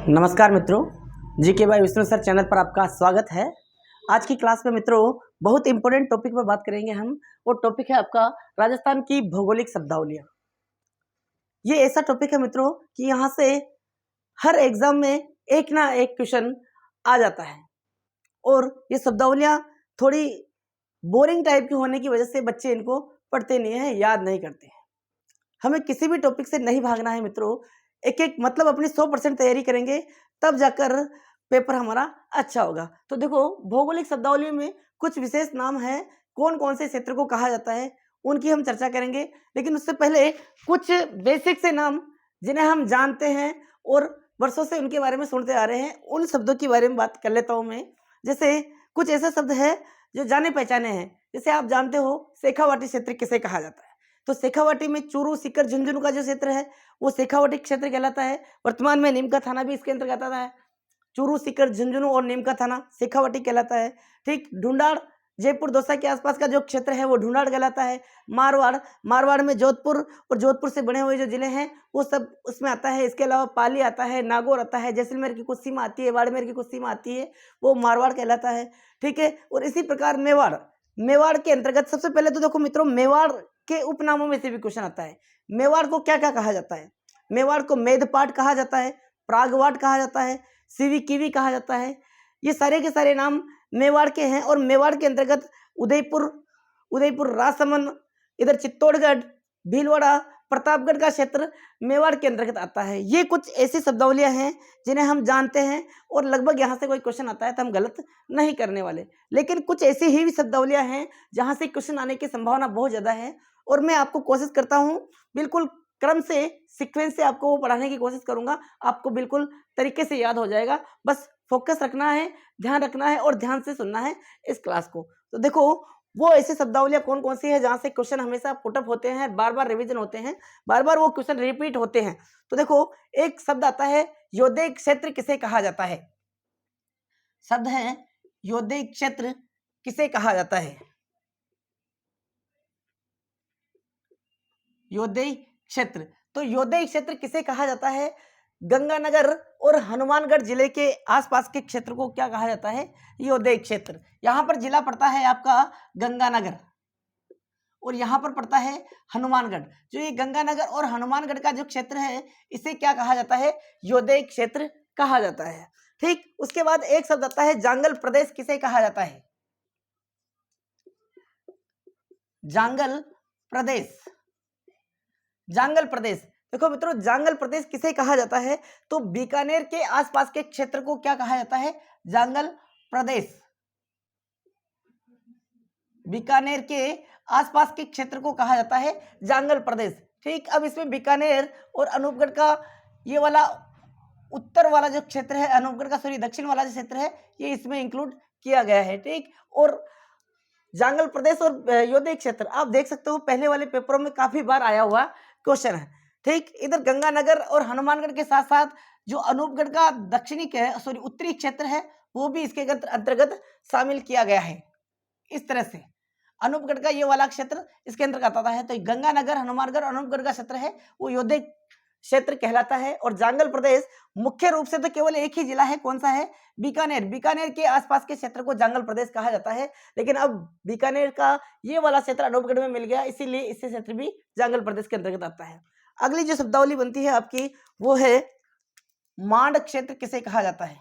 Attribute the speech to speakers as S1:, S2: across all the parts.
S1: नमस्कार मित्रों, GK by Vishnu sir channel पर आपका स्वागत है। आज की क्लास में मित्रों बहुत इंपॉर्टेंट टॉपिक पर बात करेंगे हम। वो टॉपिक है आपका राजस्थान की भौगोलिक शब्दावलियाँ। ये ऐसा टॉपिक है मित्रों कि यहाँ से हर एग्जाम में एक ना एक क्वेश्चन आ जाता है और ये शब्दावलियाँ थोड़ी बोरिंग टाइप की होने की वजह से बच्चे इनको पढ़ते नहीं हैं, याद नहीं करते हैं। हमें किसी भी टॉपिक से नहीं भागना है मित्रों, एक एक मतलब अपनी 100% तैयारी करेंगे तब जाकर पेपर हमारा अच्छा होगा। तो देखो, भौगोलिक शब्दावली में कुछ विशेष नाम है, कौन कौन से क्षेत्र को कहा जाता है उनकी हम चर्चा करेंगे। लेकिन उससे पहले कुछ बेसिक से नाम जिन्हें हम जानते हैं और वर्षों से उनके बारे में सुनते आ रहे हैं, उन शब्दों के बारे में बात कर लेता हूँ मैं। जैसे कुछ ऐसे शब्द है जो जाने पहचाने हैं। जैसे आप जानते हो शेखावाटी क्षेत्र किसे कहा जाता है, तो शेखावाटी में चूरू सीकर झुंझुनू का जो क्षेत्र है वो शेखावाटी क्षेत्र कहलाता है। वर्तमान में नीम का थाना भी इसके अंतर्गत आता है। चूरू सीकर झुंझुनू और नीम का थाना शेखावाटी कहलाता है। ठीक, ढूंढाड़ जयपुर दौसा के आसपास का जो क्षेत्र है वो ढूंढाड़ कहलाता है। मारवाड़ में जोधपुर और जोधपुर से बने हुए जो जिले हैं वो सब उसमें आता है। इसके अलावा पाली आता है, नागौर आता है, जैसलमेर की कुछ सीमा आती है, बाड़मेर की कुछ सीमा आती है, वो मारवाड़ कहलाता है। ठीक है, और इसी प्रकार मेवाड़ के अंतर्गत सबसे पहले तो देखो मित्रों, मेवाड़ के उपनामों में से भी क्वेश्चन आता है। मेवाड़ को क्या क्या कहा जाता है? मेवाड़ को मेदपाट कहा जाता है, प्रागवाट कहा जाता है, सिविकिवी कहा जाता है। ये सारे के सारे नाम मेवाड़ के हैं। और मेवाड़ के अंतर्गत उदयपुर राजसमंद, इधर चित्तौड़गढ़, भीलवाड़ा, प्रतापगढ़ का क्षेत्र मेवाड़ के अंतर्गत आता है। ये कुछ ऐसी शब्दावलियां हैं जिन्हें हम जानते हैं और लगभग यहाँ से कोई क्वेश्चन आता है तो हम गलत नहीं करने वाले। लेकिन कुछ ऐसी ही शब्दावलियां हैं जहाँ से क्वेश्चन आने की संभावना बहुत ज़्यादा है और मैं आपको कोशिश करता हूँ बिल्कुल क्रम से, सीक्वेंस से आपको वो पढ़ाने की कोशिश करूँगा। आपको बिल्कुल तरीके से याद हो जाएगा। बस फोकस रखना है, ध्यान रखना है और ध्यान से सुनना है इस क्लास को। तो देखो, वो ऐसी शब्दावलियां कौन कौन सी है जहाँ से क्वेश्चन हमेशा पुटअप होते हैं, बार बार रिवीजन होते हैं, बार बार वो क्वेश्चन रिपीट होते हैं। तो देखो, एक शब्द आता है योद्दय क्षेत्र किसे कहा जाता है। शब्द है योद्दय क्षेत्र किसे कहा जाता है। योद्दय क्षेत्र, तो योद्दय क्षेत्र किसे कहा जाता है? गंगानगर और हनुमानगढ़ जिले के आसपास के क्षेत्र को क्या कहा जाता है? योद्दय क्षेत्र। यहाँ पर जिला पड़ता है आपका गंगानगर और यहाँ पर पड़ता है हनुमानगढ़। जो ये गंगानगर और हनुमानगढ़ का जो क्षेत्र है इसे क्या कहा जाता है? योद्दय क्षेत्र कहा जाता है। ठीक, उसके बाद एक शब्द आता है जांगल प्रदेश किसे कहा जाता है? जांगल प्रदेश। जांगल प्रदेश, देखो मित्रों, जांगल प्रदेश किसे कहा जाता है? तो बीकानेर के आसपास के क्षेत्र को क्या कहा जाता है? जांगल प्रदेश। बीकानेर के आसपास के क्षेत्र को कहा जाता है जांगल प्रदेश। ठीक, अब इसमें बीकानेर और अनूपगढ़ का ये वाला उत्तर वाला जो क्षेत्र है, अनूपगढ़ का सॉरी दक्षिण वाला जो क्षेत्र है, ये इसमें इंक्लूड किया गया है। ठीक, और जांगल प्रदेश और योद्दय क्षेत्र आप देख सकते हो पहले वाले पेपरों में काफी बार आया हुआ क्वेश्चन है। ठीक, इधर गंगानगर और हनुमानगढ़ के साथ साथ जो अनूपगढ़ का उत्तरी क्षेत्र है वो भी इसके अंतर्गत शामिल किया गया है। इस तरह से अनूपगढ़ का ये वाला क्षेत्र इसके अंतर्गत आता है। तो गंगानगर, हनुमानगढ़, अनूपगढ़ का क्षेत्र है वो योद्दय क्षेत्र कहलाता है। और जांगल प्रदेश मुख्य रूप से तो केवल एक ही जिला है, कौन सा है? बीकानेर। बीकानेर के आसपास के क्षेत्र को जांगल प्रदेश कहा जाता है। लेकिन अब बीकानेर का ये वाला क्षेत्र अनूपगढ़ में मिल गया, इसीलिए इससे क्षेत्र भी जांगल प्रदेश के अंतर्गत आता है। अगली जो शब्दावली बनती है आपकी वो है मांड क्षेत्र किसे कहा जाता है?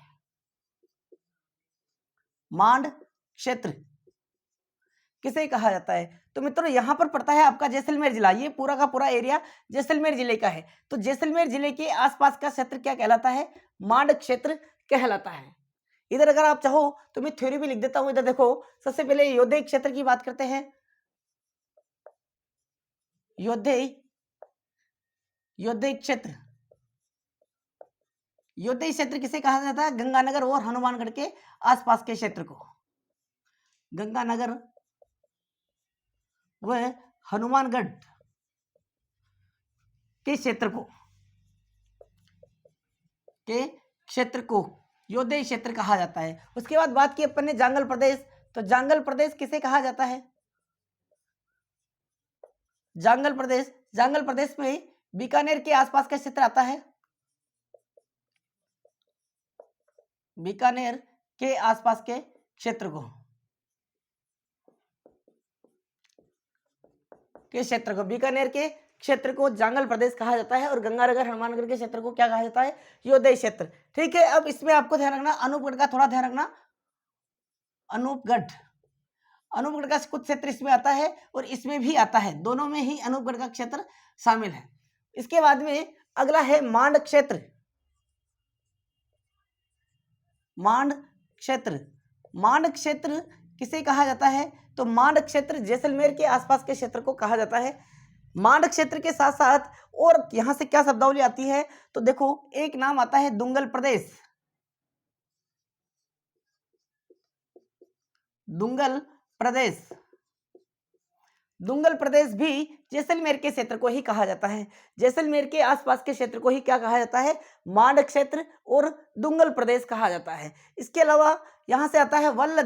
S1: मांड क्षेत्र किसे कहा जाता है? तो मित्रों यहाँ पर पड़ता है आपका जैसलमेर जिला। ये पूरा का पूरा एरिया जैसलमेर जिले का है। तो जैसलमेर जिले के आसपास का क्षेत्र क्या कहलाता है? मांड क्षेत्र कहलाता है। इधर अगर आप चाहो तो मैं थ्योरी भी लिख देता हूं। इधर देखो, सबसे पहले योद्दय क्षेत्र की बात करते हैं। योद्दय क्षेत्र, योद्दय क्षेत्र किसे कहा जाता है? गंगानगर और हनुमानगढ़ के आसपास के क्षेत्र को, गंगानगर व हनुमानगढ़ के क्षेत्र को योद्दय क्षेत्र कहा जाता है। उसके बाद बात की अपन ने जांगल प्रदेश, तो जांगल प्रदेश किसे कहा जाता है? जांगल प्रदेश में बीकानेर के आसपास का क्षेत्र आता है। बीकानेर के आसपास के क्षेत्र को, बीकानेर के क्षेत्र को जांगल प्रदेश कहा जाता है और गंगानगर हनुमानगढ़ के क्षेत्र को क्या कहा जाता है, योदय क्षेत्र। ठीक है, अब इसमें आपको ध्यान रखना, अनूपगढ़ का थोड़ा ध्यान रखना। अनूपगढ़ का कुछ क्षेत्र इसमें आता है और इसमें भी आता है, दोनों में ही अनूपगढ़ का क्षेत्र शामिल है। इसके बाद में अगला है मांड क्षेत्र। मांड क्षेत्र किसे कहा जाता है, तो मांड क्षेत्र जैसलमेर के आसपास के क्षेत्र को कहा जाता है। मांड क्षेत्र के साथ साथ और यहां से क्या शब्दावली आती है, तो देखो एक नाम आता है दुंगल प्रदेश। दुंगल प्रदेश भी जैसलमेर के क्षेत्र को ही कहा जाता है। जैसलमेर के आसपास के क्षेत्र को ही क्या कहा जाता है, मांड क्षेत्र और दुंगल प्रदेश कहा जाता है। इसके अलावा यहां से आता है वल्ल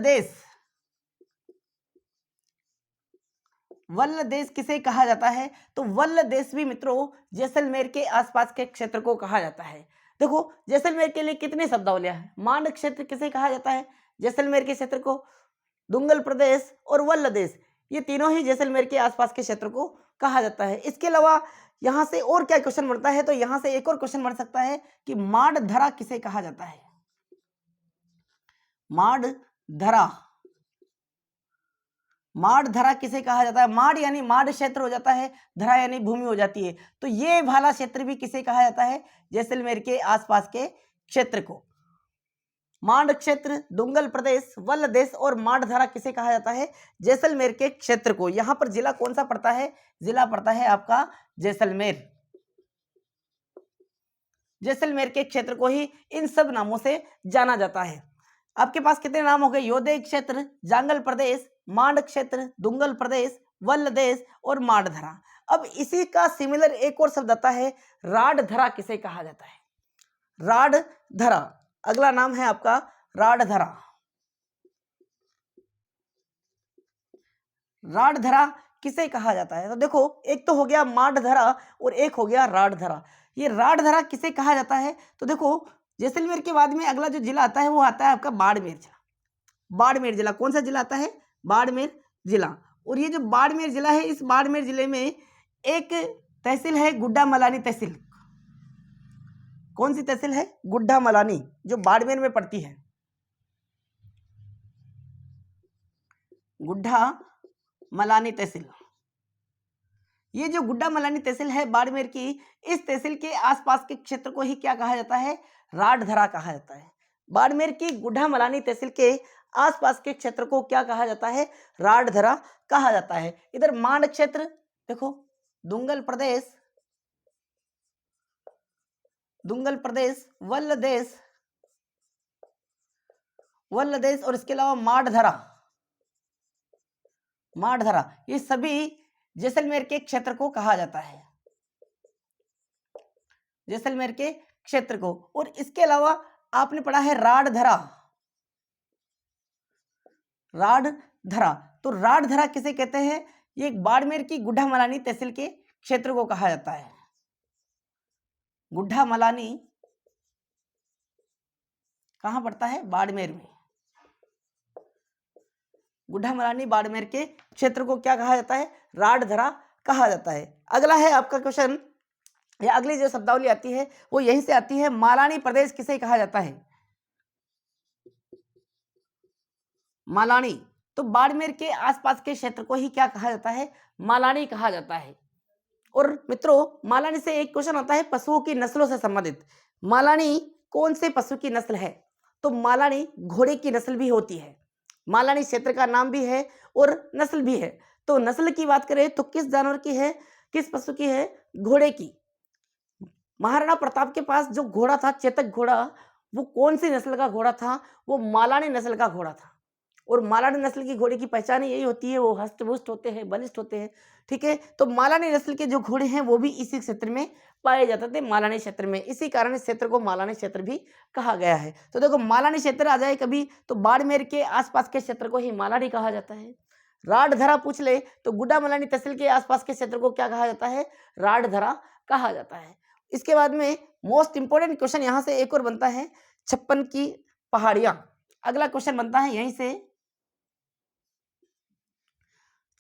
S1: देश किसे कहा जाता है, तो वल्ल देश भी मित्रों जैसलमेर के आसपास के क्षेत्र को कहा जाता है। देखो जैसलमेर के लिए कितने शब्दावलियां हैं। मांड क्षेत्र किसे कहा जाता है, जैसलमेर के क्षेत्र को, दुंगल प्रदेश और वल्ल देश, ये तीनों ही जैसलमेर के आसपास के क्षेत्र को कहा जाता है। इसके अलावा यहां से और क्या क्वेश्चन बनता है, तो यहां से एक और क्वेश्चन बन सकता है कि माडधरा किसे कहा जाता है। माडधरा किसे कहा जाता है, माड यानी माड क्षेत्र हो जाता है, धरा यानी भूमि हो जाती है, तो ये वाला क्षेत्र भी किसे कहा जाता है, जैसलमेर के आसपास के क्षेत्र को। मांड क्षेत्र, दुंगल प्रदेश, वल्ल देश और माडधरा किसे कहा जाता है, जैसलमेर के क्षेत्र को। यहां पर जिला कौन सा पड़ता है, जिला पड़ता है आपका जैसलमेर। जैसलमेर के क्षेत्र को ही इन सब नामों से जाना जाता है। आपके पास कितने नाम हो गए, योदय क्षेत्र, जांगल प्रदेश, मांड क्षेत्र, दुंगल प्रदेश, वल्ल देश और माडधरा। अब इसी का सिमिलर एक और शब्द आता है, राडधरा किसे कहा जाता है, राडधरा। अगला नाम है आपका राडधरा। राडधरा किसे कहा जाता है, तो देखो एक तो हो गया माडधरा और एक हो गया राडधरा। ये राडधरा किसे कहा जाता है, तो देखो जैसलमेर के बाद में अगला जो जिला आता है वो आता है आपका बाड़मेर जिला। बाड़मेर जिला कौन सा जिला आता है, बाड़मेर जिला। और ये जो बाड़मेर जिला है, इस बाड़मेर जिले में एक तहसील है गुड्डा मलानी तहसील। कौन सी तहसील है, गुड्डा मलानी, जो बाड़मेर में पड़ती है। गुड्डा मलानी तहसील, ये जो गुड्डा मलानी तहसील है बाड़मेर की, इस तहसील के आसपास के क्षेत्र को ही क्या कहा जाता है, राडधरा कहा जाता है। बाड़मेर की गुड्डा मलानी तहसील के आसपास के क्षेत्र को क्या कहा जाता है, राडधरा कहा जाता है। इधर मांड क्षेत्र देखो, दुंगल प्रदेश, वल्ल देश और इसके अलावा माडधरा, ये सभी जैसलमेर के क्षेत्र को कहा जाता है, जैसलमेर के क्षेत्र को। और इसके अलावा आपने पढ़ा है राडधरा। तो राडधरा किसे कहते हैं, ये बाड़मेर की गुड्डा मलानी तहसील के क्षेत्र को कहा जाता है। गुड्डा मलानी कहां पड़ता है, बाड़मेर में। गुड्डा मलानी बाड़मेर के क्षेत्र को क्या कहा जाता है, राडधरा कहा जाता है। अगला है आपका क्वेश्चन, या अगली जो शब्दावली आती है वो यहीं से आती है, मालानी प्रदेश किसे कहा जाता है, मालानी। तो बाड़मेर के आसपास के क्षेत्र को ही क्या कहा जाता है, मालानी कहा जाता है। और मित्रों मालानी से एक क्वेश्चन आता है पशुओं की नस्लों से संबंधित। मालानी कौन से पशु की नस्ल है, तो मालानी घोड़े की नस्ल भी होती है। मालानी क्षेत्र का नाम भी है और नस्ल भी है। तो नस्ल की बात करें तो किस जानवर की है, किस पशु की है, घोड़े की। महाराणा प्रताप के पास जो घोड़ा था, चेतक घोड़ा, वो कौन सी नस्ल का घोड़ा था, वो मालानी नस्ल का घोड़ा था। और मालानी नस्ल की घोड़े की पहचान यही होती है, वो हष्टपुष्ट होते हैं, बलिष्ठ होते हैं। ठीक है, तो मालानी नस्ल के जो घोड़े हैं वो भी इसी क्षेत्र में पाए जाते थे, मालानी क्षेत्र में। इसी कारण इस क्षेत्र को मालानी क्षेत्र भी कहा गया है। तो देखो मालानी क्षेत्र आ जाए कभी तो बाड़मेर के आसपास के क्षेत्र को ही मालानी कहा जाता है। राडधरा पूछ ले तो गुड्डा मलानी तहसील के आसपास के क्षेत्र को क्या कहा जाता है, राडधरा कहा जाता है। इसके बाद में मोस्ट इंपोर्टेंट क्वेश्चन यहां से एक और बनता है, 56 की पहाड़ियां। अगला क्वेश्चन बनता है यहीं से,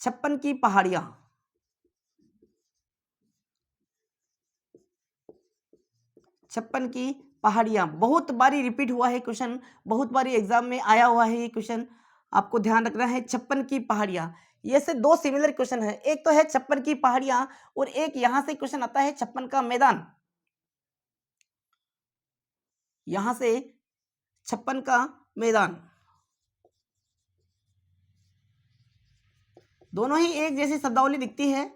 S1: 56 की पहाड़ियां। 56 की पहाड़ियां, बहुत बारी रिपीट हुआ है क्वेश्चन, बहुत बारी एग्जाम में आया हुआ है ये क्वेश्चन, आपको ध्यान रखना है। 56 की पहाड़ियां, ये से दो सिमिलर क्वेश्चन है, एक तो है 56 की पहाड़ियां और एक यहां से क्वेश्चन आता है 56 का मैदान। यहां से 56 का मैदान, दोनों ही एक जैसी शब्दावली दिखती है,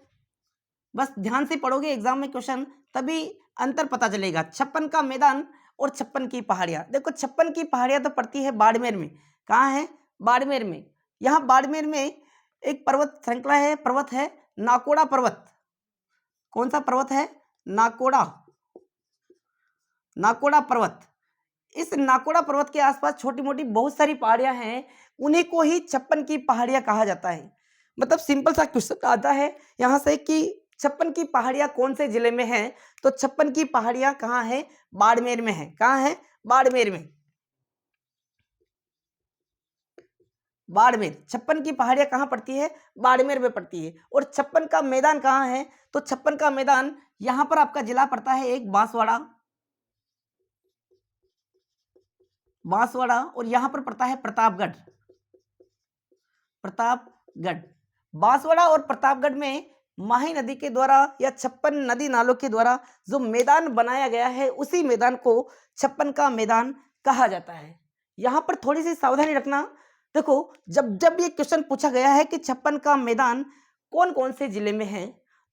S1: बस ध्यान से पढ़ोगे एग्जाम में क्वेश्चन तभी अंतर पता चलेगा। 56 का मैदान और 56 की पहाड़ियां। देखो 56 की पहाड़ियां तो पड़ती है बाड़मेर में। कहाँ है? बाड़मेर में। यहाँ बाड़मेर में एक पर्वत श्रृंखला है, पर्वत है नाकोड़ा पर्वत। कौन सा पर्वत है? नाकोड़ा, नाकोड़ा पर्वत। इस नाकोड़ा पर्वत के आसपास छोटी मोटी बहुत सारी पहाड़ियां हैं, उन्हीं को ही 56 की पहाड़ियां कहा जाता है। मतलब सिंपल सा क्वेश्चन आता है यहाँ से कि 56 की पहाड़ियां कौन से जिले में हैं, तो 56 की पहाड़ियां कहाँ है? बाड़मेर में है। कहाँ है? बाड़मेर में। बाड़मेर, 56 की पहाड़ियां कहाँ पड़ती है? बाड़मेर में पड़ती है। और 56 का मैदान कहाँ है? तो 56 का मैदान यहां पर आपका जिला पड़ता है एक बांसवाड़ा, बांसवाड़ा, और यहां पर पड़ता है प्रतापगढ़, प्रतापगढ़। बांसवाड़ा और प्रतापगढ़ में माही नदी के द्वारा या 56 नदी नालों के द्वारा जो मैदान बनाया गया है, उसी मैदान को 56 का मैदान कहा जाता है। यहां पर थोड़ी सी सावधानी रखना। देखो जब जब ये क्वेश्चन पूछा गया है कि 56 का मैदान कौन कौन से जिले में है,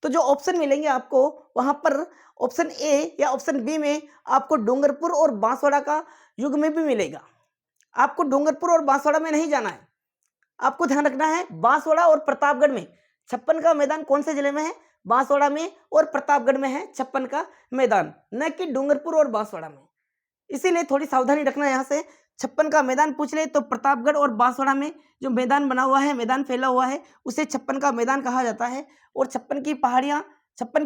S1: तो जो ऑप्शन मिलेंगे आपको वहां पर ऑप्शन ए या ऑप्शन बी में आपको डूंगरपुर और बांसवाड़ा का युग में भी मिलेगा। आपको डूंगरपुर और बांसवाड़ा में नहीं जाना है, आपको ध्यान रखना है बांसवाड़ा और प्रतापगढ़ में। 56 का मैदान कौन से जिले में है? बांसवाड़ा में और प्रतापगढ़ में है 56 का मैदान, न कि डूंगरपुर और बांसवाड़ा में। इसीलिए थोड़ी सावधानी रखना। यहाँ से 56 का मैदान पूछ ले तो प्रतापगढ़ और बांसवाड़ा में जो मैदान बना हुआ है, मैदान फैला हुआ है, उसे 56 का मैदान कहा जाता है। और 56 की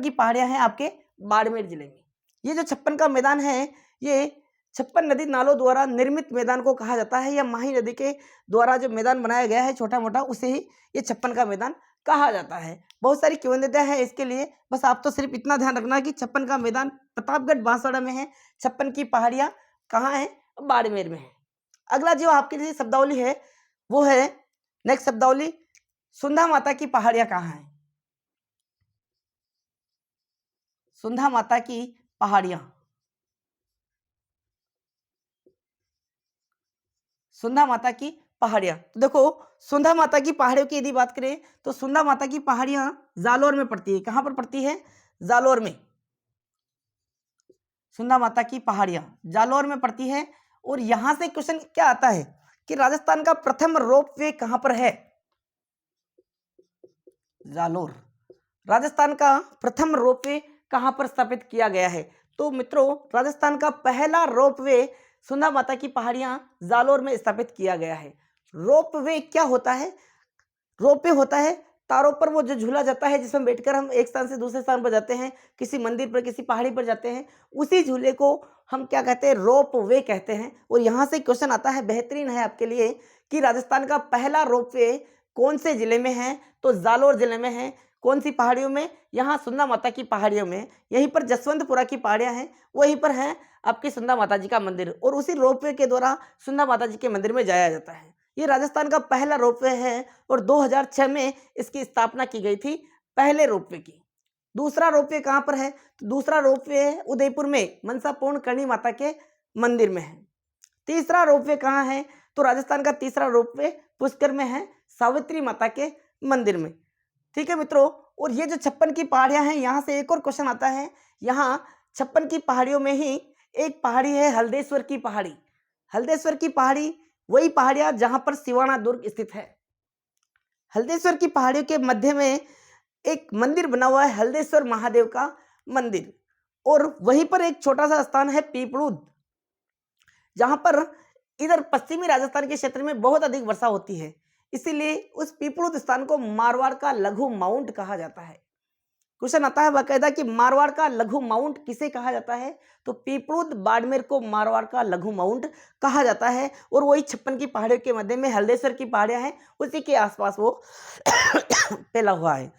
S1: पहाड़ियां हैं आपके बाड़मेर जिले में। ये जो 56 का मैदान है, ये 56 नदी नालों द्वारा निर्मित मैदान को कहा जाता है, या माही नदी के द्वारा जो मैदान बनाया गया है छोटा मोटा, उसे ही ये 56 का मैदान कहा जाता है। बहुत सारी किंवदंतियां हैं इसके लिए, बस आप तो सिर्फ इतना ध्यान रखना कि 56 का मैदान प्रतापगढ़ बांसवाड़ा में है, 56 की पहाड़ियां कहाँ है? बाड़मेर में है। अगला जो आपके लिए शब्दावली है वो है नेक्स्ट शब्दावली, सुंधा माता की पहाड़ियां कहाँ है? सुंधा माता की पहाड़ियां, सुंधा माता की पहाड़ियां। तो देखो सुंधा माता की पहाड़ियों की यदि बात करें तो सुंधा माता की पहाड़ियां जालोर में पड़ती है। कहां पर पड़ती है? जालोर में। सुंधा माता की पहाड़ियां जालोर में पड़ती है। और यहां से क्वेश्चन क्या आता है कि राजस्थान का प्रथम रोपवे कहां पर है? जालोर। राजस्थान का प्रथम रोपवे कहां पर स्थापित किया गया है? तो मित्रों राजस्थान का पहला रोपवे सुंधा माता की पहाड़ियां जालोर में स्थापित किया गया है। रोपवे क्या होता है? रोपवे होता है तारों पर वो जो झूला जाता है, जिसमें बैठकर हम एक स्थान से दूसरे स्थान पर जाते हैं, किसी मंदिर पर किसी पहाड़ी पर जाते हैं, उसी झूले को हम क्या कहते हैं? रोपवे कहते हैं। और यहाँ से क्वेश्चन आता है, बेहतरीन है आपके लिए, कि राजस्थान का पहला रोपवे कौन से जिले में है? तो जालोर जिले में है। कौन सी पहाड़ियों में? यहाँ सुंधा माता की पहाड़ियों में। यहीं पर जसवंतपुरा की पहाड़ियाँ हैं, वहीं पर है आपकी सुंधा माता जी का मंदिर, और उसी रोपवे के द्वारा सुंधा माता जी के मंदिर में जाया जाता है। ये राजस्थान का पहला रोपवे है और 2006 में इसकी स्थापना की गई थी, पहले रोपवे की। दूसरा रोपवे कहाँ पर है? तो दूसरा रोपवे है उदयपुर में, मनसा पूर्ण करणी माता के मंदिर में है। तीसरा रोपवे कहाँ है? तो राजस्थान का तीसरा रोपवे पुष्कर में है, सावित्री माता के मंदिर में। ठीक है मित्रों, और ये जो 56 की पहाड़ियां हैं, यहाँ से एक और क्वेश्चन आता है। यहाँ 56 की पहाड़ियों में ही एक पहाड़ी है हल्देश्वर की पहाड़ी। हल्देश्वर की पहाड़ी वही पहाड़ियां जहां पर सिवाना दुर्ग स्थित है। हल्देश्वर की पहाड़ियों के मध्य में एक मंदिर बना हुआ है, हल्देश्वर महादेव का मंदिर, और वहीं पर एक छोटा सा स्थान है पीपड़ूद, जहां पर इधर पश्चिमी राजस्थान के क्षेत्र में बहुत अधिक वर्षा होती है, इसीलिए उस पीपड़ूद स्थान को मारवाड़ का लघु माउंट कहा जाता है। क्वेश्चन आता है बाकायदा कि मारवाड़ का लघु माउंट किसे कहा जाता है, तो पीपलुद बाड़मेर को मारवाड़ का लघु माउंट कहा जाता है। और वही 56 की पहाड़ियों के मध्य में हल्देश्वर की पहाड़ियां हैं, उसी के आसपास वो फैला हुआ है।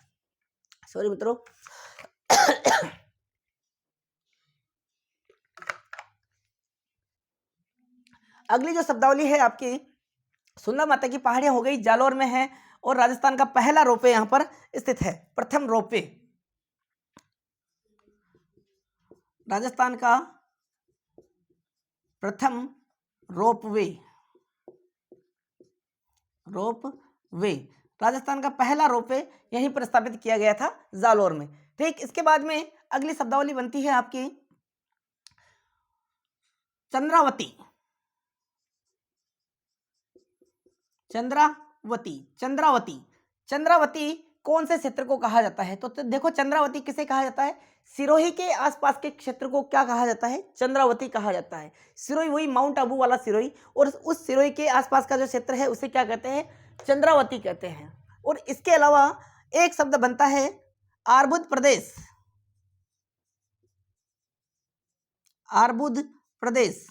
S1: सॉरी मित्रों। अगली जो शब्दावली है आपकी, सुंदर माता की पहाड़ियां हो गई, जालौर में है, और राजस्थान का पहला रोपवे यहां पर स्थित है, प्रथम रोपवे, राजस्थान का प्रथम रोपवे, रोपवे, राजस्थान का पहला रोपवे यहीं पर स्थापित किया गया था, जालौर में। ठीक, इसके बाद में अगली शब्दावली बनती है आपकी चंद्रावती। चंद्रावती, चंद्रावती, चंद्रावती कौन से क्षेत्र को कहा जाता है, तो देखो चंद्रावती किसे कहा जाता है, सिरोही के आसपास के क्षेत्र को क्या कहा जाता है, चंद्रावती कहा जाता है। सिरोही वही माउंट आबू वाला सिरोही, और उस सिरोही के आसपास का जो क्षेत्र है उसे क्या कहते हैं, चंद्रावती कहते हैं। और इसके अलावा एक शब्द बनता है आर्बुद प्रदेश, आर्बुद प्रदेश,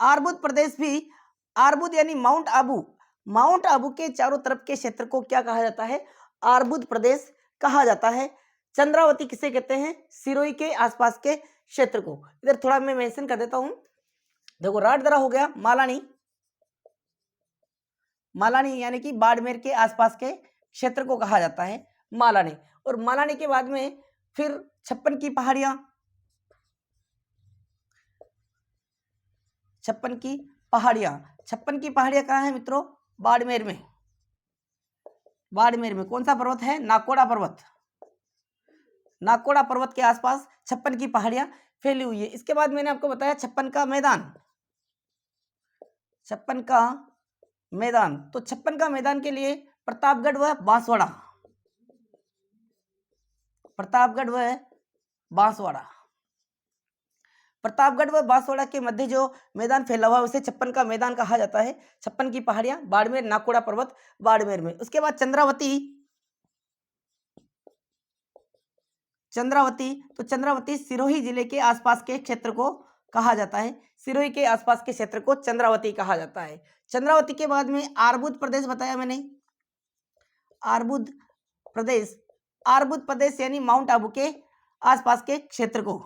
S1: आर्बुद प्रदेश भी, आर्बुद यानी माउंट आबू, माउंट आबू के चारों तरफ के क्षेत्र को क्या कहा जाता है, आर्बुद प्रदेश कहा जाता है। चंद्रावती किसे कहते हैं, सिरोही के आसपास के क्षेत्र को। इधर थोड़ा मैं मेंशन कर देता हूं, देखो राटदरा हो गया, मालानी, मालानी यानी कि बाड़मेर के आसपास के क्षेत्र को कहा जाता है मालानी। और मालानी के बाद में फिर 56 की पहाड़ियां, 56 की पहाड़ियां, 56 की पहाड़ियां कहाँ है मित्रों, बाड़मेर में, बाड़मेर में कौन सा पर्वत है, नाकोड़ा पर्वत, नाकोड़ा पर्वत के आसपास 56 की पहाड़ियां फैली हुई है। इसके बाद मैंने आपको बताया 56 का मैदान, 56 का मैदान, तो 56 का मैदान के लिए प्रतापगढ़ व बांसवाड़ा, प्रतापगढ़ व बांसवाड़ा, प्रतापगढ़ व बांसवाड़ा के मध्य जो मैदान फैला हुआ है उसे 56 का मैदान कहा जाता है। 56 की पहाड़ियां, बाड़मेर, नाकोड़ा पर्वत, बाड़मेर में। उसके बाद चंद्रावती, चंद्रावती, तो चंद्रावती सिरोही जिले के आसपास के क्षेत्र को कहा जाता है, सिरोही के आसपास के क्षेत्र को चंद्रावती कहा जाता है। चंद्रावती के बाद में आर्बुद प्रदेश बताया मैंने, आर्बुद प्रदेश, आर्बुद प्रदेश यानी माउंट आबू के आसपास के क्षेत्र को,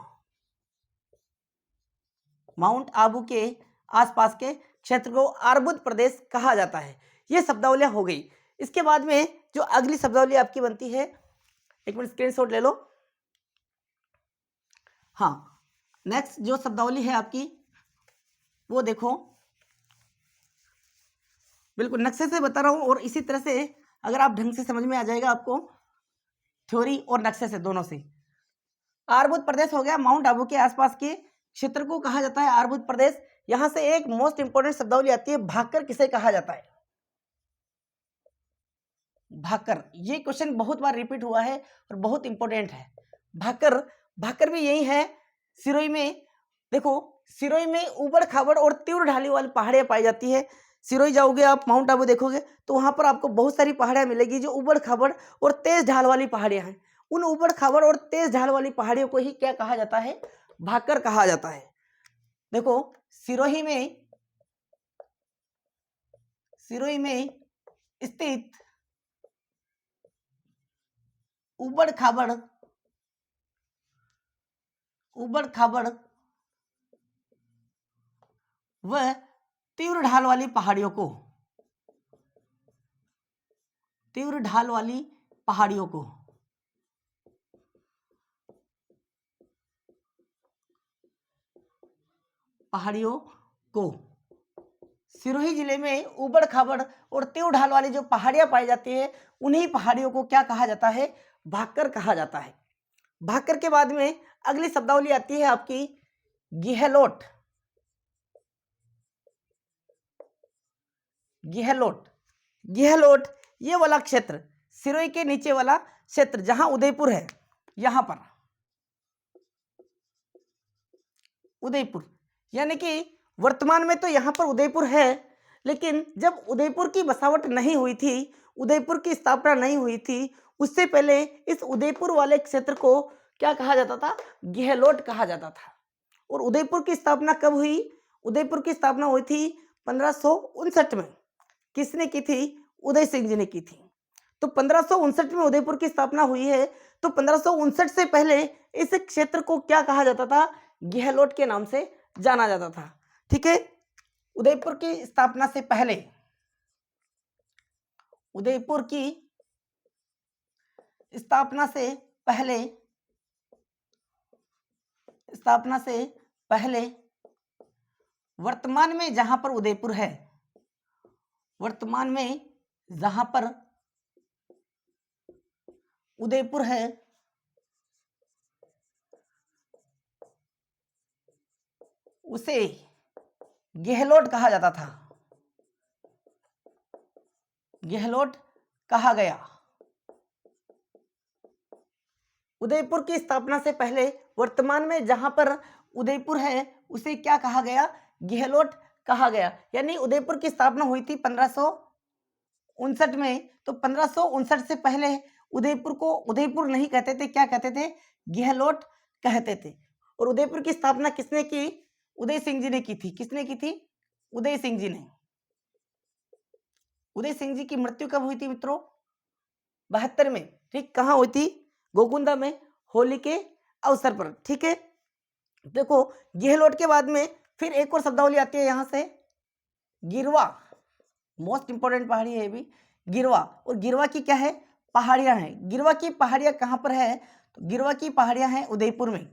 S1: माउंट आबू के आसपास के क्षेत्र को आर्बुद प्रदेश कहा जाता है। यह शब्दावलियां हो गई। इसके बाद में जो अगली शब्दावली आपकी बनती है, एक मिनट स्क्रीनशॉट ले लो। हाँ, नेक्स्ट जो शब्दावली है आपकी वो देखो, बिल्कुल नक्शे से बता रहा हूं, और इसी तरह से अगर आप ढंग से समझ में आ जाएगा आपको, थ्योरी और नक्शे से, दोनों से। आर्बुद प्रदेश हो गया, माउंट आबू के आसपास के क्षेत्र को कहा जाता है आर्बुद प्रदेश। यहां से एक मोस्ट इंपोर्टेंट शब्दावली आती है, भाकर किसे कहा जाता है, भाकर। ये क्वेश्चन बहुत बार रिपीट हुआ है और बहुत इंपॉर्टेंट है। भाकर, भाकर भी यही है, सिरोही में। देखो सिरोही में उबड़ खाबड़ और तीव्र ढाली वाली पहाड़ियां पाई जाती है। सिरोही जाओगे आप, माउंट आबू देखोगे तो वहां पर आपको बहुत सारी पहाड़ियां मिलेगी जो उबड़ खाबड़ और तेज ढाल वाली पहाड़ियां हैं। उन उबड़ खाबड़ और तेज ढाल वाली पहाड़ियों को ही क्या कहा जाता है, भाकर कहा जाता है। देखो सिरोही में, सिरोही में स्थित उबड़ खाबड़, उबड़ खाबड़ व तीव्र ढाल वाली पहाड़ियों को, तीव्र ढाल वाली पहाड़ियों को, पहाड़ियों को, सिरोही जिले में उबड़ खाबड़ और तीव्र ढाल वाली जो पहाड़ियां पाई जाती है उन्हीं पहाड़ियों को क्या कहा जाता है, भाकर कहा जाता है। भाकर के बाद में अगली शब्दावली आती है आपकी गिहलोट, गिहलोट, गिहलोट ये वाला क्षेत्र, सिरोही के नीचे वाला क्षेत्र जहां उदयपुर है, यहां पर उदयपुर, यानी कि वर्तमान में तो यहां पर उदयपुर है, लेकिन जब उदयपुर की बसावट नहीं हुई थी, उदयपुर की स्थापना नहीं हुई थी, उससे पहले इस उदयपुर वाले क्षेत्र को क्या कहा जाता था? गहलोट कहा जाता था। और उदयपुर की स्थापना कब हुई? उदयपुर की स्थापना हुई थी 1559 में। किसने की थी? उदय सिंह जी ने की थी। तो 1559 में उदयपुर की स्थापना हुई है। तो 1559 से पहले इस क्षेत्र को क्या कहा जाता था? गहलोट के नाम से जाना जाता था। ठीक है, उदयपुर की स्थापना से पहले, उदयपुर की स्थापना से पहले, स्थापना से पहले वर्तमान में जहां पर उदयपुर है, वर्तमान में जहां पर उदयपुर है, उसे गहलोट कहा जाता था। गहलोट कहा गया। उदयपुर की स्थापना से पहले वर्तमान में जहां पर उदयपुर है उसे क्या कहा गया? गहलोट कहा गया। यानी उदयपुर की स्थापना हुई थी 1559 में। तो 1559 से पहले उदयपुर को उदयपुर नहीं कहते थे, क्या कहते थे? गहलोट कहते थे। और उदयपुर की स्थापना किसने की? उदय सिंह जी ने की थी। किसने की थी? उदय सिंह जी ने। उदय सिंह जी की मृत्यु कब हुई थी मित्रों? 72 में। ठीक, कहाँ हुई थी? गोकुंदा में, होली के अवसर पर। ठीक है, देखो गहलोट के बाद में फिर एक और शब्दावली आती है यहां से, गिरवा। मोस्ट इंपोर्टेंट पहाड़ी है ये भी, गिरवा। और गिरवा की क्या है? पहाड़ियां हैं। गिरवा की पहाड़ियां कहां पर है? तो गिरवा की पहाड़ियां हैं उदयपुर में।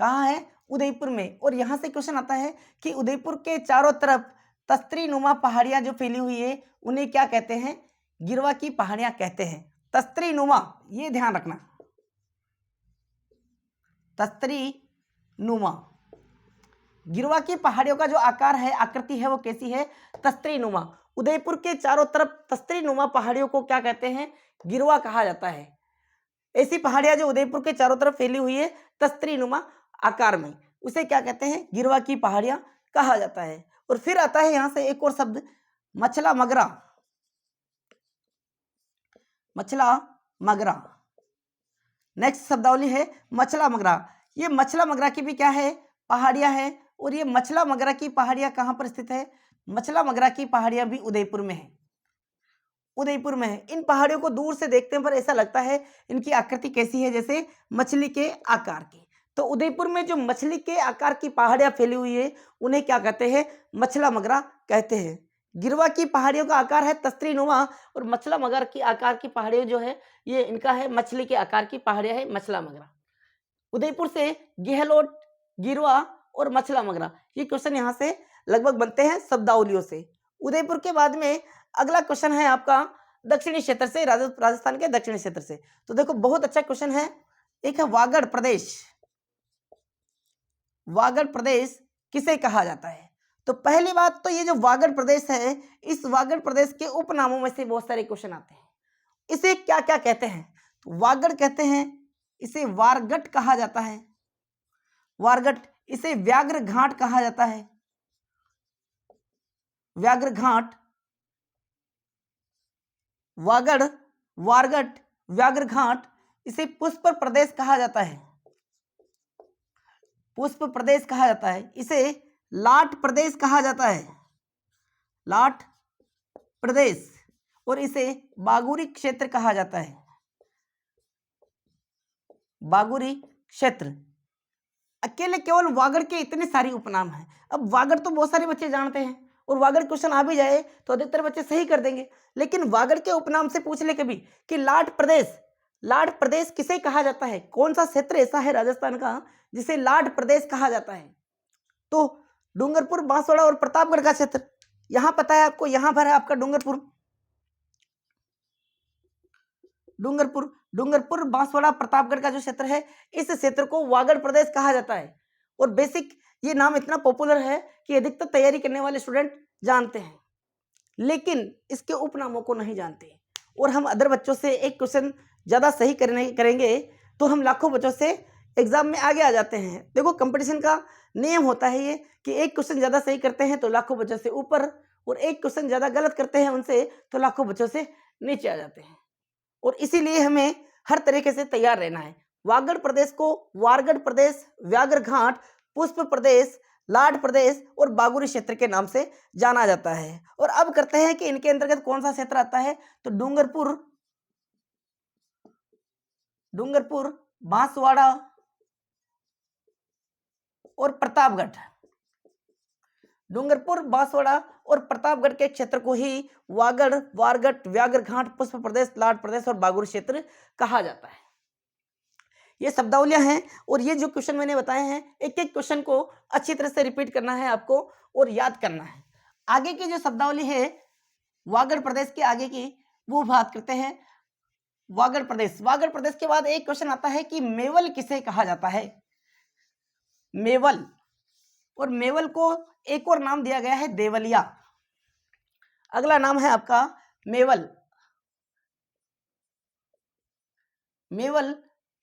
S1: कहाँ है? उदयपुर में। और यहां से क्वेश्चन आता है कि उदयपुर के चारों तरफ तस्त्री नुमा पहाड़ियां जो फैली हुई है उन्हें क्या कहते हैं? गिरवा की पहाड़ियां कहते हैं। तस्त्री नुमा, ये ध्यान रखना, तस्त्री नुमा। गिरवा की पहाड़ियों का जो आकार है, आकृति है, वो कैसी है? तस्त्री नुमा। उदयपुर के चारों तरफ तस्त्री नुमा पहाड़ियों को क्या कहते हैं? गिरवा कहा जाता है। ऐसी पहाड़ियां जो उदयपुर के चारों तरफ फैली हुई है तस्त्री नुमा आकार में, उसे क्या कहते हैं? गिरवा की पहाड़ियां कहा जाता है। और फिर आता है यहां से एक और शब्द, मछला मगरा। मछला मगरा, नेक्स्ट शब्दावली है मछला मगरा। ये मछला मगरा की भी क्या है? पहाड़ियां है। और ये मछला मगरा की पहाड़ियां कहां पर स्थित है? मछला मगरा की पहाड़ियां भी उदयपुर में है। उदयपुर में है। इन पहाड़ियों को दूर से देखने पर ऐसा लगता है इनकी आकृति कैसी है? जैसे मछली के आकार की। तो उदयपुर में जो मछली के आकार की पहाड़ियां फैली हुई है उन्हें क्या कहते हैं? मछला मगरा कहते हैं। गिरवा की पहाड़ियों का आकार है तस्त्री नुमा, और मछला मगर की आकार की पहाड़ियां जो है ये इनका है मछली के आकार की पहाड़ियां है मछला मगरा। उदयपुर से गहलोट, गिरवा और मछला मगरा, ये क्वेश्चन यहाँ से लगभग बनते हैं शब्दावलियों से। उदयपुर के बाद में अगला क्वेश्चन है आपका दक्षिणी क्षेत्र से, राजस्थान के दक्षिणी क्षेत्र से। तो देखो बहुत अच्छा क्वेश्चन है। एक है वागड़ प्रदेश। वागड़ प्रदेश किसे कहा जाता है? तो पहली बात तो ये जो वागड़ प्रदेश है, इस वागड़ प्रदेश के उपनामों में से बहुत सारे क्वेश्चन आते हैं। इसे क्या क्या कहते हैं? तो वागड़ कहते हैं, इसे वारगट कहा जाता है, वारगट। इसे व्याघ्र घाट कहा जाता है, व्याघ्र घाट। वागड़, वारगट, व्याघ्र घाट। इसे पुष्प प्रदेश कहा जाता है, पुष्प प्रदेश कहा जाता है। इसे लाट प्रदेश कहा जाता है, लाट प्रदेश। और इसे बागुरी क्षेत्र कहा जाता है, बागुरी क्षेत्र। अकेले केवल वागड़ के इतने सारे उपनाम हैं। अब वागड़ तो बहुत सारे बच्चे जानते हैं, और वागड़ क्वेश्चन आ भी जाए तो अधिकतर बच्चे सही कर देंगे। लेकिन वागड़ के उपनाम से पूछ ले कभी कि लाट प्रदेश, लाट प्रदेश किसे कहा जाता है? कौन सा क्षेत्र ऐसा है राजस्थान का जिसे लाट प्रदेश कहा जाता है? तो डूंगरपुर, बांसवाड़ा और प्रतापगढ़ का क्षेत्र। यहां पता है आपको, यहां पर है आपका डूंगरपुर, डूंगरपुर, डूंगरपुर, बांसवाड़ा, प्रतापगढ़ का जो क्षेत्र है, इस क्षेत्र को वागड़ प्रदेश कहा जाता है। और बेसिक ये नाम इतना पॉपुलर है कि अधिकतर तैयारी करने वाले स्टूडेंट जानते हैं, लेकिन इसके उपनामों को नहीं जानते। और हम अदर बच्चों से एक क्वेश्चन ज़्यादा सही करेंगे तो हम लाखों बच्चों से एग्जाम में आगे आ जाते हैं। देखो कंपटीशन का नियम होता है ये कि एक क्वेश्चन ज़्यादा सही करते हैं तो लाखों बच्चों से ऊपर, और एक क्वेश्चन ज़्यादा गलत करते हैं उनसे तो लाखों बच्चों से नीचे आ जाते हैं। और इसीलिए हमें हर तरीके से तैयार रहना है। वागड़ प्रदेश को वारगढ़ प्रदेश, व्याघ्र घाट, पुष्प प्रदेश, लाट प्रदेश और बागुरी क्षेत्र के नाम से जाना जाता है। और अब करते हैं कि इनके अंतर्गत कौन सा क्षेत्र आता है, तो डूंगरपुर, बांसवाड़ा और प्रतापगढ़। डूंगरपुर, बांसवाड़ा और प्रतापगढ़ के क्षेत्र को ही वागड़, वारगढ़, व्याघ्र घाट, पुष्प प्रदेश, लाट प्रदेश और बागुरी क्षेत्र कहा जाता है। ये शब्दावलियां हैं और ये जो क्वेश्चन मैंने बताए हैं, एक एक क्वेश्चन को अच्छी तरह से रिपीट करना है आपको और याद करना है। आगे की जो शब्दावली है वागड़ प्रदेश के आगे की, वो बात करते हैं वागड़ प्रदेश। वागड़ प्रदेश के बाद एक क्वेश्चन आता है कि मेवल किसे कहा जाता है, मेवल। और मेवल को एक और नाम दिया गया है देवलिया। अगला नाम है आपका मेवल। मेवल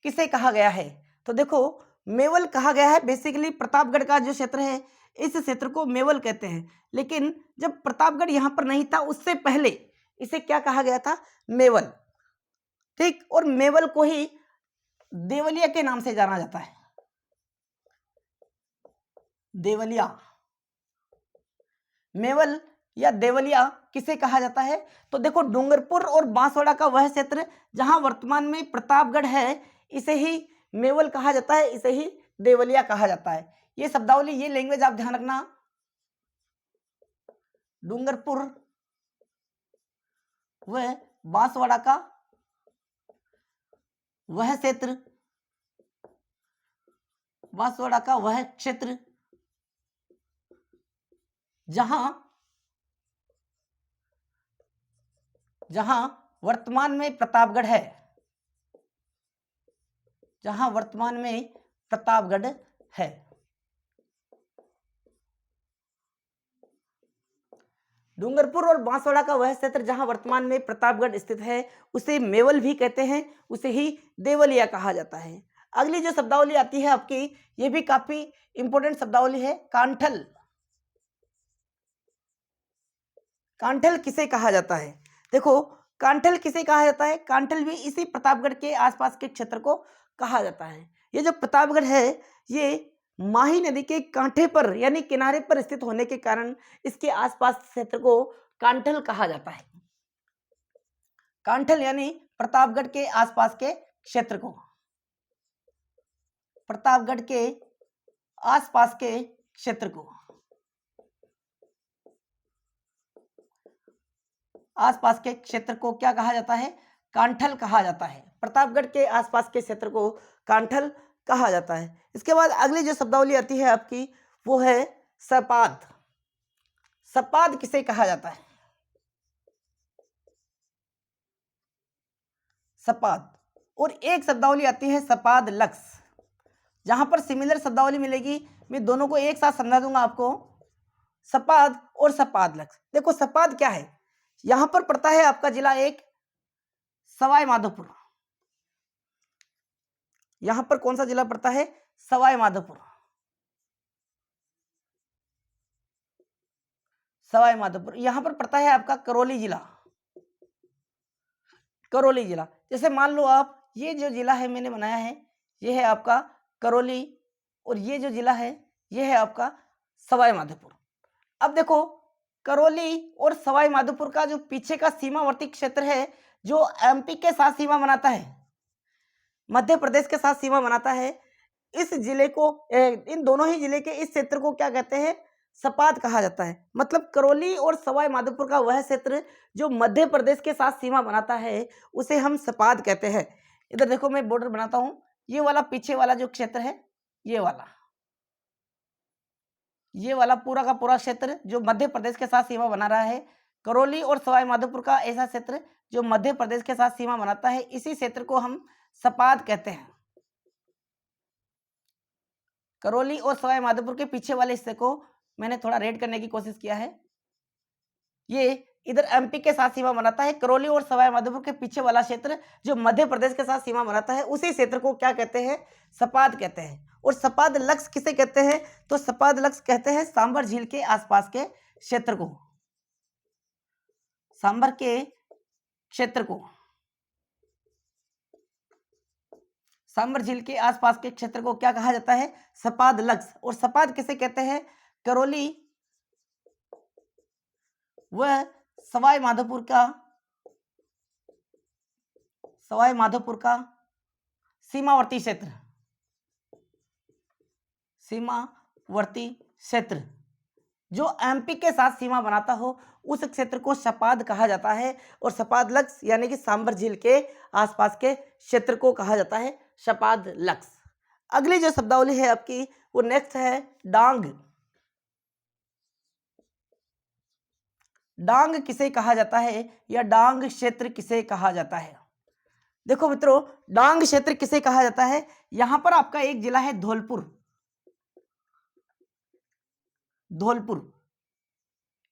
S1: किसे कहा गया है, तो देखो मेवल कहा गया है बेसिकली प्रतापगढ़ का जो क्षेत्र है, इस क्षेत्र को मेवल कहते हैं। लेकिन जब प्रतापगढ़ यहां पर नहीं था उससे पहले इसे क्या कहा गया था, मेवल। ठीक, और मेवल को ही देवलिया के नाम से जाना जाता है, देवलिया। मेवल या देवलिया किसे कहा जाता है, तो देखो डूंगरपुर और बांसवाड़ा का वह क्षेत्र जहां वर्तमान में प्रतापगढ़ है, इसे ही मेवल कहा जाता है, इसे ही देवलिया कहा जाता है। ये शब्दावली, ये लैंग्वेज आप ध्यान रखना। डूंगरपुर व बांसवाड़ा का वह क्षेत्र, बांसवाड़ा का वह क्षेत्र जहां वर्तमान में प्रतापगढ़ है, जहां वर्तमान में प्रतापगढ़ है। डूंगरपुर और बांसवाड़ा का वह क्षेत्र जहां वर्तमान में प्रतापगढ़ स्थित है, उसे मेवल भी कहते हैं, उसे ही देवलिया कहा जाता है। अगली जो शब्दावली आती है आपकी, ये भी काफी इंपॉर्टेंट शब्दावली है, कांठल। कांठल किसे कहा जाता है, देखो कांठल किसे कहा जाता है, कांठल भी इसी प्रतापगढ़ के आसपास के क्षेत्र को कहा जाता है। ये जो प्रतापगढ़ है, ये माही नदी के कांठे पर यानी किनारे पर स्थित होने के कारण इसके आसपास क्षेत्र को कांठल कहा जाता है। कांठल यानी प्रतापगढ़ के आसपास के क्षेत्र को, प्रतापगढ़ के आसपास के क्षेत्र को, आसपास के क्षेत्र को क्या कहा जाता है, कांठल कहा जाता है। प्रतापगढ़ के आसपास के क्षेत्र को कांठल कहा जाता है। इसके बाद अगली जो शब्दावली आती है आपकी, वो है सपाद। सपाद किसे कहा जाता है, सपाद। और एक शब्दावली आती है सपाद लक्स। जहां पर सिमिलर शब्दावली मिलेगी, मैं दोनों को एक साथ समझा दूंगा आपको, सपाद और सपाद लक्स। देखो सपाद क्या है, यहां पर पड़ता है आपका जिला एक सवाई माधोपुर। यहां पर कौन सा जिला पड़ता है, सवाई माधोपुर। सवाई माधोपुर यहां पर पड़ता है आपका करौली जिला, करौली जिला। जैसे मान लो आप, ये जो जिला है मैंने बनाया है, ये है आपका करौली, और ये जो जिला है ये है आपका सवाई माधोपुर। अब देखो करौली और सवाई माधोपुर का जो पीछे का सीमावर्ती क्षेत्र है, जो एमपी के साथ सीमा बनाता है, मध्य प्रदेश के साथ सीमा बनाता है, इस जिले को, इन दोनों ही जिले के इस क्षेत्र को क्या कहते हैं, सपाद कहा जाता है। मतलब करौली और सवाई माधोपुर का वह क्षेत्र जो मध्य प्रदेश के साथ सीमा बनाता है, उसे हम सपाद कहते हैं। इधर देखो मैं बॉर्डर बनाता हूं, ये वाला पीछे वाला जो क्षेत्र है, ये वाला पूरा का पूरा क्षेत्र जो मध्य प्रदेश के साथ सीमा बना रहा है, करौली और सवाई माधोपुर का ऐसा क्षेत्र जो मध्य प्रदेश के साथ सीमा बनाता है, इसी क्षेत्र को हम सपाद कहते हैं। करौली और सवाई माधोपुर के पीछे वाले हिस्से को मैंने थोड़ा रेड करने की कोशिश किया है। ये इधर एमपी के साथ सीमा बनाता है, करौली और सवाई माधोपुर के पीछे वाला क्षेत्र जो मध्य प्रदेश के साथ सीमा बनाता है, उसी क्षेत्र को क्या कहते हैं, सपाद कहते हैं। और सपाद लक्स किसे कहते हैं, तो सपाद लक्स कहते हैं सांबर झील के आसपास के क्षेत्र को, सांबर के क्षेत्र को। सांबर झील के आसपास के क्षेत्र को क्या कहा जाता है? सपाद लक्स। और सपाद किसे कहते हैं? करौली व सवाई माधोपुर का सीमावर्ती क्षेत्र जो एमपी के साथ सीमा बनाता हो उस क्षेत्र को सपाद कहा जाता है। और सपाद लक्स यानी कि सांबर झील के आसपास के क्षेत्र को कहा जाता है सपाद लक्स। अगली जो शब्दावली है आपकी वो नेक्स्ट है डांग। डांग किसे कहा जाता है या डांग क्षेत्र किसे कहा जाता है? देखो मित्रों, डांग क्षेत्र किसे कहा जाता है? यहां पर आपका एक जिला है धौलपुर,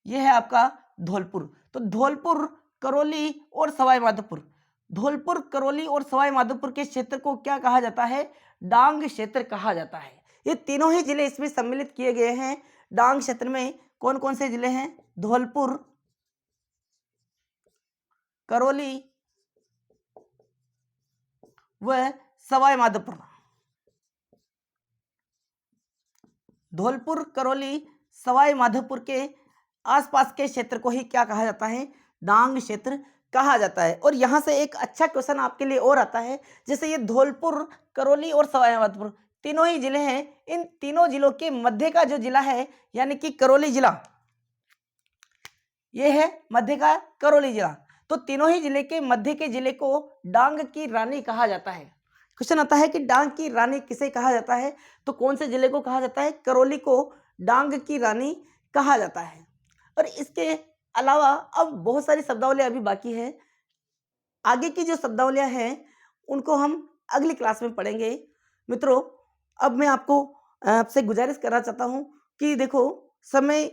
S1: यह है आपका धौलपुर। तो धौलपुर, करौली और सवाई माधोपुर, धौलपुर, करौली और सवाई माधोपुर के क्षेत्र को क्या कहा जाता है? डांग क्षेत्र कहा जाता है। ये तीनों ही जिले इसमें सम्मिलित किए गए हैं। डांग क्षेत्र में कौन कौन से जिले हैं? धौलपुर, करौली व सवाई माधोपुर। धौलपुर, करौली, सवाई माधोपुर के आसपास के क्षेत्र को ही क्या कहा जाता है? डांग क्षेत्र कहा जाता है। और यहां से एक अच्छा क्वेश्चन आपके लिए और आता है, जैसे ये धौलपुर, करौली और सवाई माधोपुर तीनों ही जिले हैं, इन तीनों जिलों के मध्य का जो जिला है यानी कि करौली जिला, ये है मध्य का करौली जिला। तो तीनों ही जिले के मध्य के जिले को डांग की रानी कहा जाता है। क्वेश्चन आता है कि डांग की रानी किसे कहा जाता है? तो कौन से जिले को कहा जाता है? करौली को डांग की रानी कहा जाता है। और इसके अलावा अब बहुत सारी शब्दावलियां अभी बाकी है। आगे की जो शब्दावलियां हैं उनको हम अगली क्लास में पढ़ेंगे। मित्रों, अब मैं आपसे गुजारिश करना चाहता हूं कि देखो, समय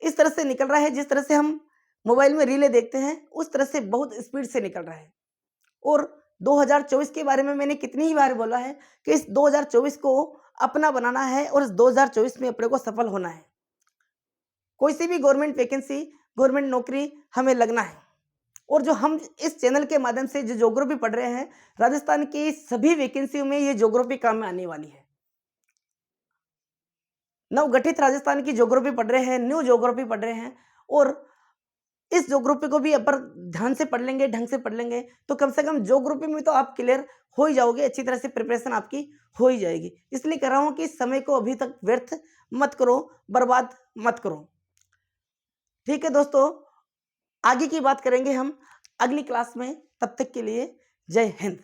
S1: इस तरह से निकल रहा है, जिस तरह से हम मोबाइल में रीलें देखते हैं उस तरह से बहुत स्पीड से निकल रहा है। और 2024 के बारे में मैंने कितनी ही बार बोला है कि इस 2024 को अपना बनाना है और इस 2024 में अपने को सफल होना है। कोई सी भी गवर्नमेंट वैकेंसी, गवर्नमेंट नौकरी हमें लगना है। और जो हम इस चैनल के माध्यम से जो ज्योग्राफी पढ़ रहे हैं, राजस्थान की सभी वैकेंसियों में ये ज्योग्राफी काम में आने वाली है। नवगठित राजस्थान की ज्योग्राफी पढ़ रहे हैं, न्यू ज्योग्राफी पढ़ रहे हैं, और इस ज्योग्राफी को भी अपर ध्यान से पढ़ लेंगे, ढंग से पढ़ लेंगे, तो कम से कम ज्योग्राफी में तो आप क्लियर हो ही जाओगे, अच्छी तरह से प्रिपरेशन आपकी हो ही जाएगी। इसलिए कह रहा हूं कि समय को अभी तक व्यर्थ मत करो, बर्बाद मत करो। ठीक है दोस्तों, आगे की बात करेंगे हम अगली क्लास में। तब तक के लिए जय हिंद।